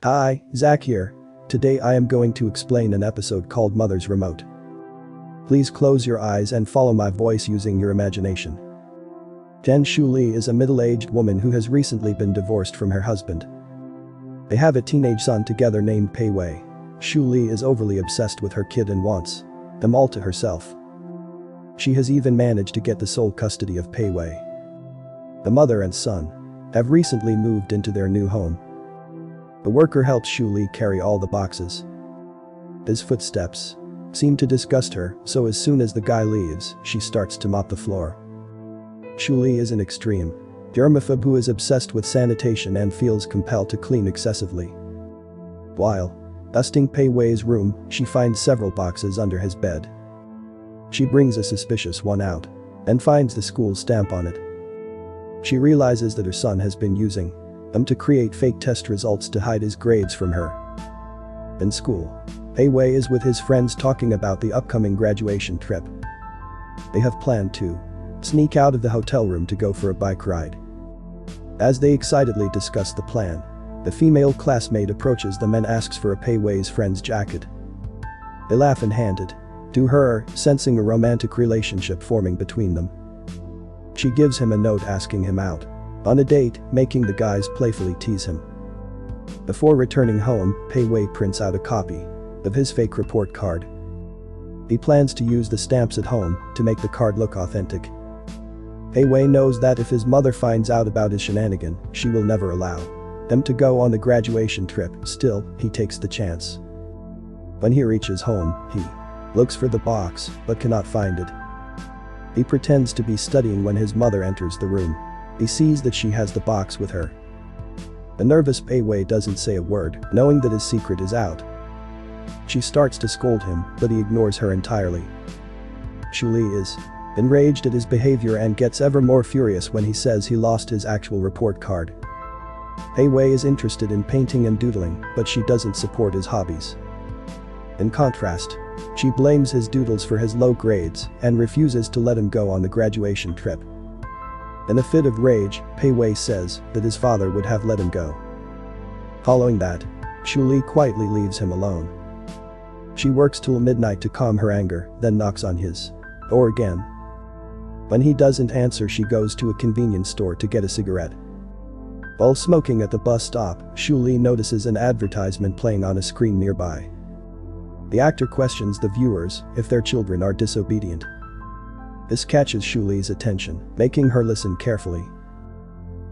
Hi, Zach here. Today I am going to explain an episode called Mother's Remote. Please close your eyes and follow my voice using your imagination. Jen Shuli is a middle-aged woman who has recently been divorced from her husband. They have a teenage son together named P.H.O. Shuli is overly obsessed with her kid and wants them all to herself. She has even managed to get the sole custody of P.H.O. The mother and son have recently moved into their new home. The worker helps Shuli carry all the boxes. His footsteps seem to disgust her, so as soon as the guy leaves, she starts to mop the floor. Shuli is an extreme germaphobe who is obsessed with sanitation and feels compelled to clean excessively. While dusting Pei-Wei's room, she finds several boxes under his bed. She brings a suspicious one out and finds the school stamp on it. She realizes that her son has been using them to create fake test results to hide his grades from her. In school, Pei-Wei is with his friends talking about the upcoming graduation trip. They have planned to sneak out of the hotel room to go for a bike ride. As they excitedly discuss the plan, the female classmate approaches them and asks for a Pei-Wei's friend's jacket. They laugh and hand it to her, sensing a romantic relationship forming between them. She gives him a note asking him out on a date, making the guys playfully tease him. Before returning home, Pei-Wei prints out a copy of his fake report card. He plans to use the stamps at home to make the card look authentic. Pei-Wei knows that if his mother finds out about his shenanigan, she will never allow them to go on the graduation trip. Still, he takes the chance. When he reaches home, he looks for the box but cannot find it. He pretends to be studying when his mother enters the room. He sees that she has the box with her. The nervous Pei-Wei doesn't say a word, knowing that his secret is out. She starts to scold him, but he ignores her entirely. Shuli is enraged at his behavior and gets ever more furious when he says he lost his actual report card. Pei-Wei is interested in painting and doodling, but she doesn't support his hobbies. In contrast, she blames his doodles for his low grades and refuses to let him go on the graduation trip. In a fit of rage, Pei-Wei says that his father would have let him go. Following that, Shuli quietly leaves him alone. She works till midnight to calm her anger, then knocks on his door again. When he doesn't answer, she goes to a convenience store to get a cigarette. While smoking at the bus stop, Shuli notices an advertisement playing on a screen nearby. The actor questions the viewers if their children are disobedient. This catches Shuli's attention, making her listen carefully.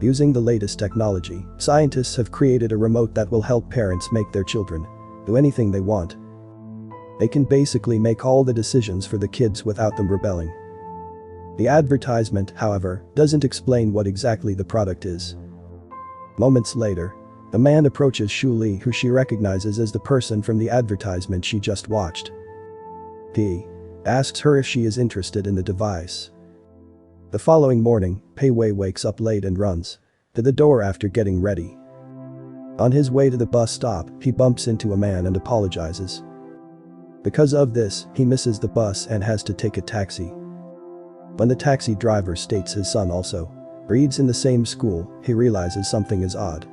Using the latest technology, scientists have created a remote that will help parents make their children do anything they want. They can basically make all the decisions for the kids without them rebelling. The advertisement, however, doesn't explain what exactly the product is. Moments later, a man approaches Shuli, who she recognizes as the person from the advertisement she just watched. He asks her if she is interested in the device. The following morning, Pei-Wei wakes up late and runs to the door after getting ready. On his way to the bus stop, he bumps into a man and apologizes. Because of this, he misses the bus and has to take a taxi. When the taxi driver states his son also reads in the same school, he realizes something is odd.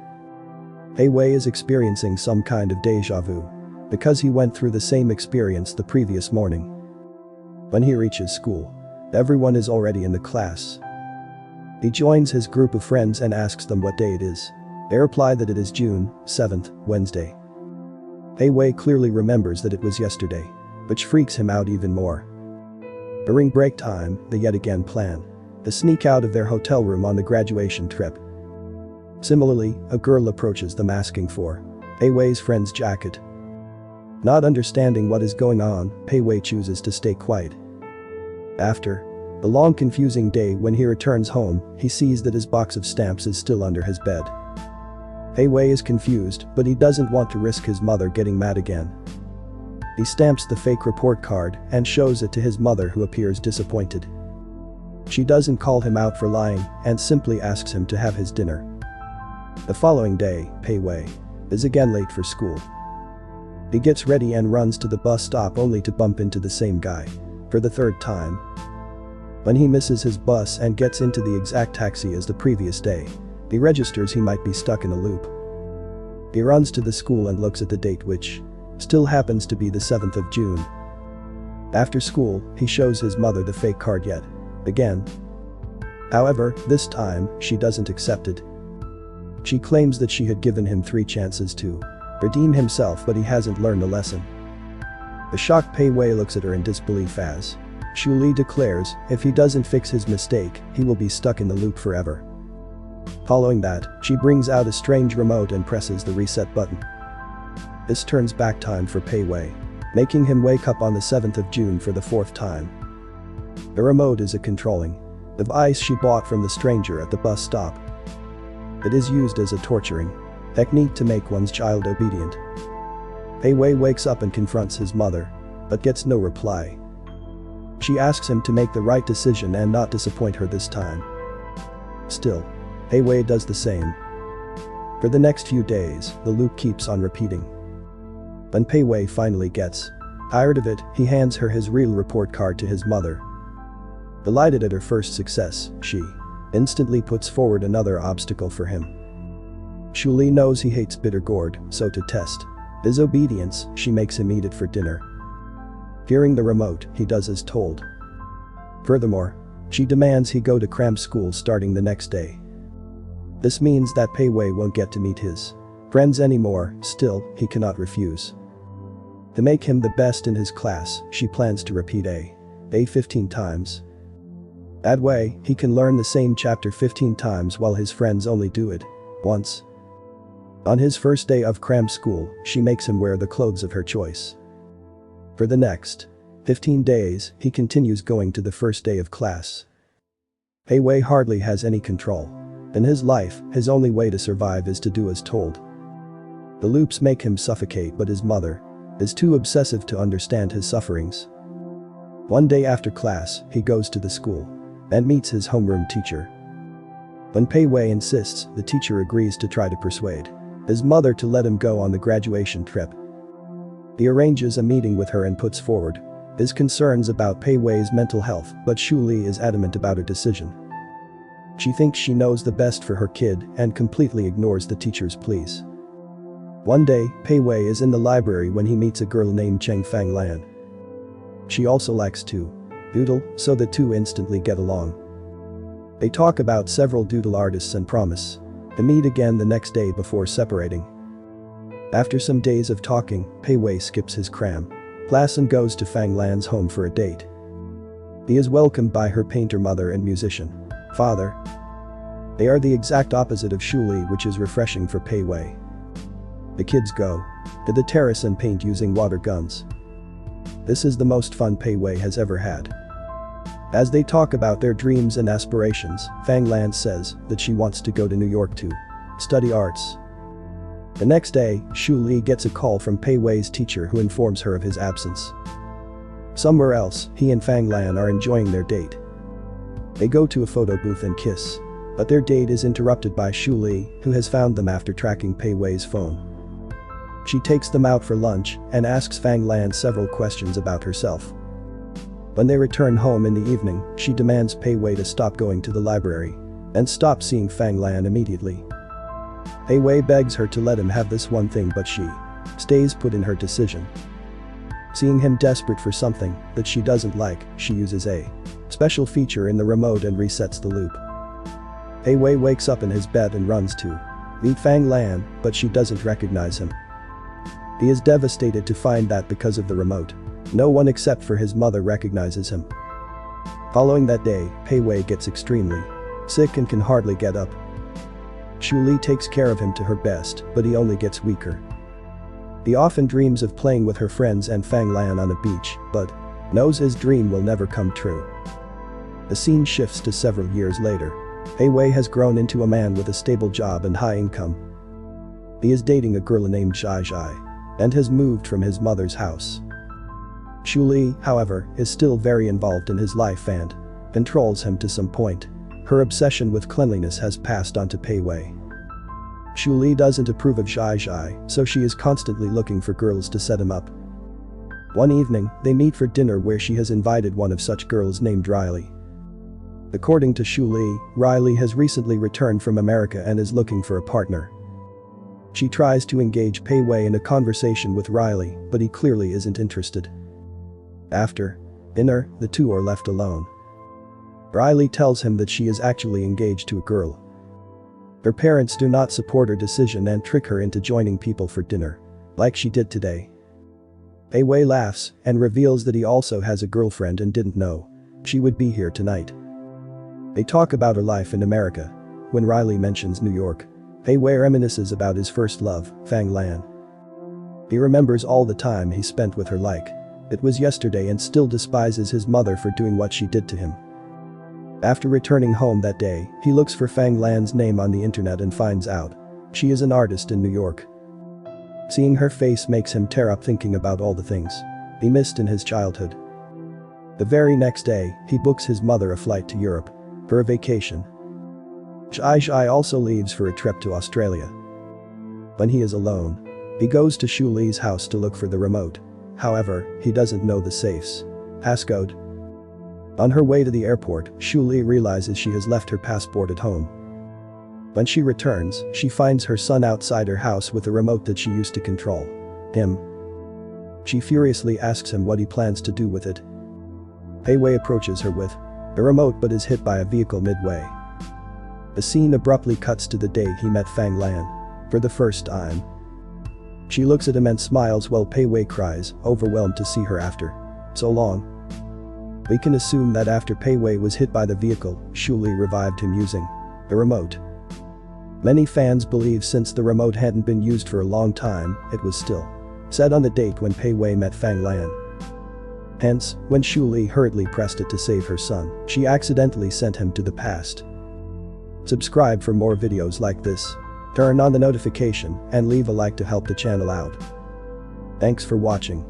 Pei-Wei is experiencing some kind of deja vu because he went through the same experience the previous morning. When he reaches school, everyone is already in the class. He joins his group of friends and asks them what day it is. They reply that it is June 7th, Wednesday. Pei-Wei clearly remembers that it was yesterday, which freaks him out even more. During break time, they yet again plan to sneak out of their hotel room on the graduation trip. Similarly, a girl approaches them asking for Pei-Wei's friend's jacket. Not understanding what is going on, Pei-Wei chooses to stay quiet. After the long confusing day, when he returns home, he sees that his box of stamps is still under his bed. Pei-Wei is confused, but he doesn't want to risk his mother getting mad again. He stamps the fake report card and shows it to his mother, who appears disappointed. She doesn't call him out for lying and simply asks him to have his dinner. The following day, Pei-Wei is again late for school. He gets ready and runs to the bus stop only to bump into the same guy for the third time. When he misses his bus and gets into the exact taxi as the previous day, he registers he might be stuck in a loop. He runs to the school and looks at the date, which still happens to be the 7th of June. After school, he shows his mother the fake card yet again. However, this time, she doesn't accept it. She claims that she had given him 3 chances to redeem himself, but he hasn't learned a lesson. The shocked Pei-wei looks at her in disbelief as Shu-li declares if he doesn't fix his mistake, he will be stuck in the loop forever. Following that, she brings out a strange remote and presses the reset button. This turns back time for Pei-wei, making him wake up on the 7th of June for the 4th time. The remote is a controlling device she bought from the stranger at the bus stop. It is used as a torturing technique to make one's child obedient. Pei-wei wakes up and confronts his mother, but gets no reply. She asks him to make the right decision and not disappoint her this time. Still, Pei-wei does the same. For the next few days, the loop keeps on repeating. When Pei-wei finally gets tired of it, he hands her his real report card to his mother. Delighted at her first success, she instantly puts forward another obstacle for him. Shu-li knows he hates bitter gourd, so to test his obedience, she makes him eat it for dinner. Hearing the remote, he does as told. Furthermore, she demands he go to cram school starting the next day. This means that Pei-wei won't get to meet his friends anymore, still, he cannot refuse. To make him the best in his class, she plans to repeat A 15 times. That way, he can learn the same chapter 15 times while his friends only do it once. On his first day of cram school, she makes him wear the clothes of her choice. For the next 15 days, he continues going to the first day of class. Pei-wei hardly has any control. In his life, his only way to survive is to do as told. The loops make him suffocate, but his mother is too obsessive to understand his sufferings. One day after class, he goes to the school and meets his homeroom teacher. When Pei-wei insists, the teacher agrees to try to persuade his mother to let him go on the graduation trip. He arranges a meeting with her and puts forward his concerns about Pei-wei's mental health, but Shu-li is adamant about her decision. She thinks she knows the best for her kid and completely ignores the teacher's pleas. One day, Pei-wei is in the library when he meets a girl named Cheng Fanglan. She also likes to doodle, so the two instantly get along. They talk about several doodle artists and promise to meet again the next day before separating. After some days of talking, Pei-wei skips his cram class and goes to Fanglan's home for a date. He is welcomed by her painter mother and musician father. They are the exact opposite of Shu-li, which is refreshing for Pei-wei. The kids go to the terrace and paint using water guns. This is the most fun Pei-wei has ever had. As they talk about their dreams and aspirations, Fanglan says that she wants to go to New York to study arts. The next day, Shu-li gets a call from Pei-wei's teacher who informs her of his absence. Somewhere else, he and Fanglan are enjoying their date. They go to a photo booth and kiss, but their date is interrupted by Shu-li, who has found them after tracking Pei-wei's phone. She takes them out for lunch and asks Fanglan several questions about herself. When they return home in the evening, she demands Pei-wei to stop going to the library and stop seeing Fanglan immediately. Pei-wei begs her to let him have this one thing, but she stays put in her decision. Seeing him desperate for something that she doesn't like, she uses a special feature in the remote and resets the loop. Pei-wei wakes up in his bed and runs to meet Fanglan, but she doesn't recognize him. He is devastated to find that because of the remote, no one except for his mother recognizes him. Following that day, Pei-wei gets extremely sick and can hardly get up. Shu-li takes care of him to her best, but he only gets weaker. He often dreams of playing with her friends and Fanglan on a beach, but knows his dream will never come true. The scene shifts to several years later. Pei-wei has grown into a man with a stable job and high income. He is dating a girl named Zhai and has moved from his mother's house. Shu-li, however, is still very involved in his life and controls him to some point. Her obsession with cleanliness has passed on to Pei-wei. Shu-li doesn't approve of Zhai, so she is constantly looking for girls to set him up. One evening, they meet for dinner where she has invited one of such girls named Riley. According to Shu-li, Riley has recently returned from America and is looking for a partner. She tries to engage P.H.O in a conversation with Riley, but he clearly isn't interested. After dinner, the two are left alone. Riley tells him that she is actually engaged to a girl. Her parents do not support her decision and trick her into joining people for dinner, like she did today. P.H.O laughs and reveals that he also has a girlfriend and didn't know she would be here tonight. They talk about her life in America. When Riley mentions New York, P.H.O reminisces about his first love, Fang Lan. He remembers all the time he spent with her like it was yesterday and still despises his mother for doing what she did to him. After returning home that day, he looks for Fang Lan's name on the internet and finds out she is an artist in New York. Seeing her face makes him tear up thinking about all the things he missed in his childhood. The very next day, he books his mother a flight to Europe for a vacation. Shai also leaves for a trip to Australia. When he is alone, he goes to Shu Li's house to look for the remote. However, he doesn't know the safe's passcode. On her way to the airport, Shu Li realizes she has left her passport at home. When she returns, she finds her son outside her house with a remote that she used to control him. She furiously asks him what he plans to do with it. P.H.O approaches her with a remote but is hit by a vehicle midway. The scene abruptly cuts to the day he met Fang Lan for the first time. She looks at him and smiles while P.H.O cries, overwhelmed to see her after so long. We can assume that after P.H.O was hit by the vehicle, Shu Li revived him using the remote. Many fans believe since the remote hadn't been used for a long time, it was still set on the date when P.H.O met Fang Lan. Hence, when Shu Li hurriedly pressed it to save her son, she accidentally sent him to the past. Subscribe for more videos like this. Turn on the notification and leave a like to help the channel out. Thanks for watching.